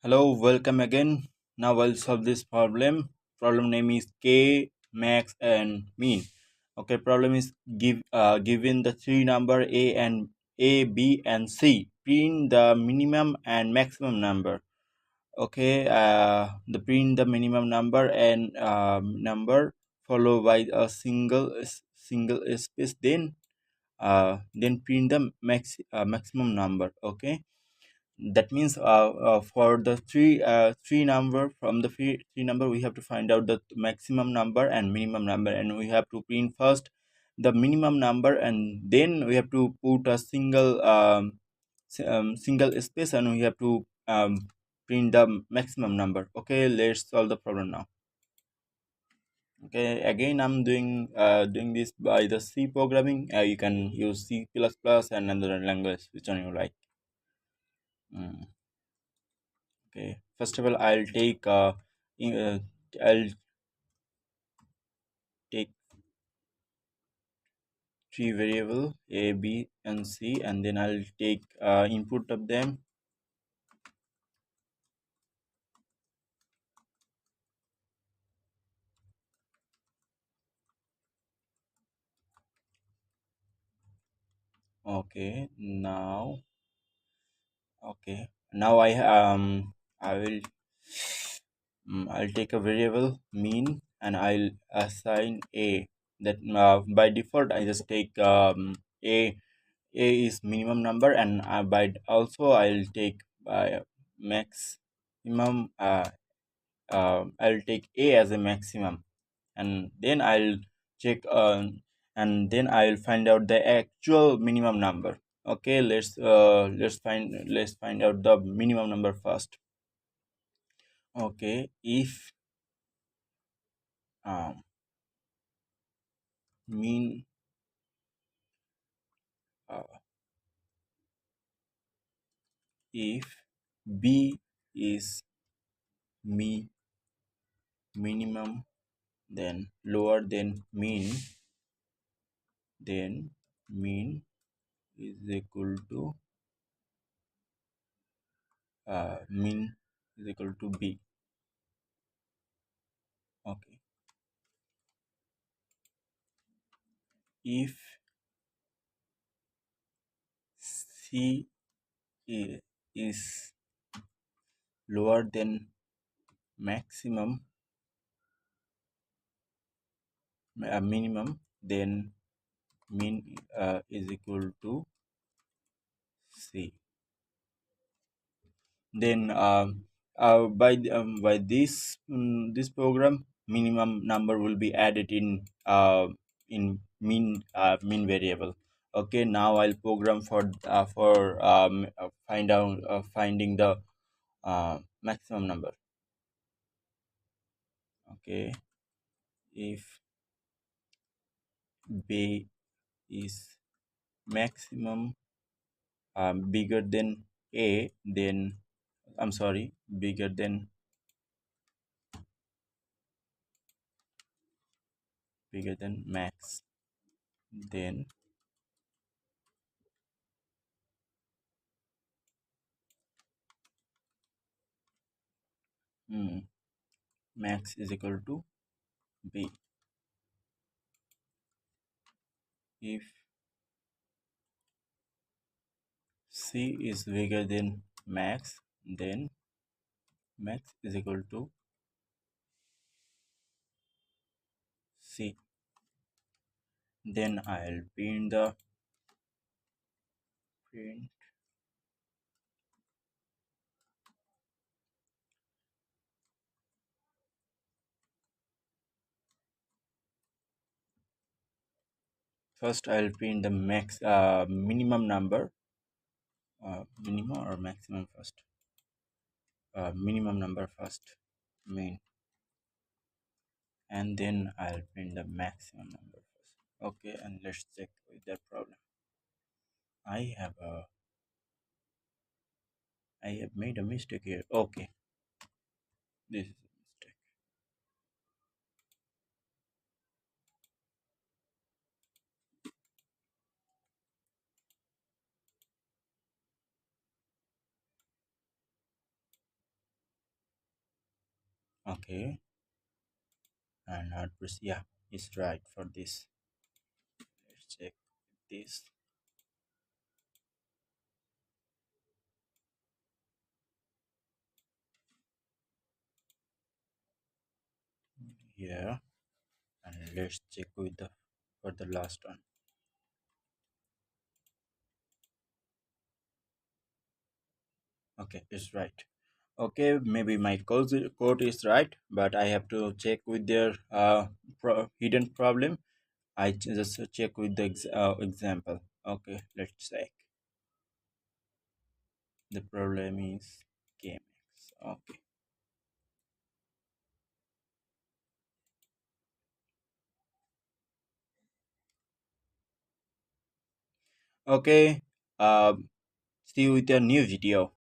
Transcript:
Hello, welcome again. Now I'll solve this problem. Problem name is K, max, and mean. Okay, problem is given the three number A, B, and C. Print the minimum and maximum number. Okay, print the minimum number and number followed by a single space. Then print the maximum number. Okay, that means for the three number from the three number we have to find out the maximum number and minimum number, and we have to print first the minimum number, and then we have to put a single space, and we have to print the maximum number. Okay, let's solve the problem now. Okay, again I'm doing this by the C programming. You can use C++ and another language, which one you like. Mm. Okay, first of all I'll take three variable a, b, and c, and then I'll take input of them. Okay, now I'll take a variable mean, and I'll assign a. That by default I just take a is minimum number, and also I'll take maximum. I'll take a as a maximum, and then I'll check and then I'll find out the actual minimum number. Okay, let's find out the minimum number first. Okay, um, mean uh, if b is me minimum, then lower than mean, then mean is equal to mean is equal to b. Okay, if c is lower than maximum minimum, then mean is equal to c. Then by this program, minimum number will be added in mean variable. Okay, now I'll program for finding the maximum number. Okay, if b is maximum bigger than a, then I'm sorry, bigger than max, then max is equal to b. If c is bigger than max, then max is equal to c. Then I'll print first I'll print the minimum number, minimum or maximum first, minimum number first, mean, and then I'll print the maximum number first. Okay, and let's check with that problem. I have a I have made a mistake here. Okay, this is a mistake. Okay, and address, yeah, is right for this. Let's check this here, and let's check with the for the last one. Okay, it's right. Okay, maybe my code is right, but I have to check with their hidden problem. I just check with the example. Okay, let's check. The problem is KMX. Okay. Okay. See you with a new video.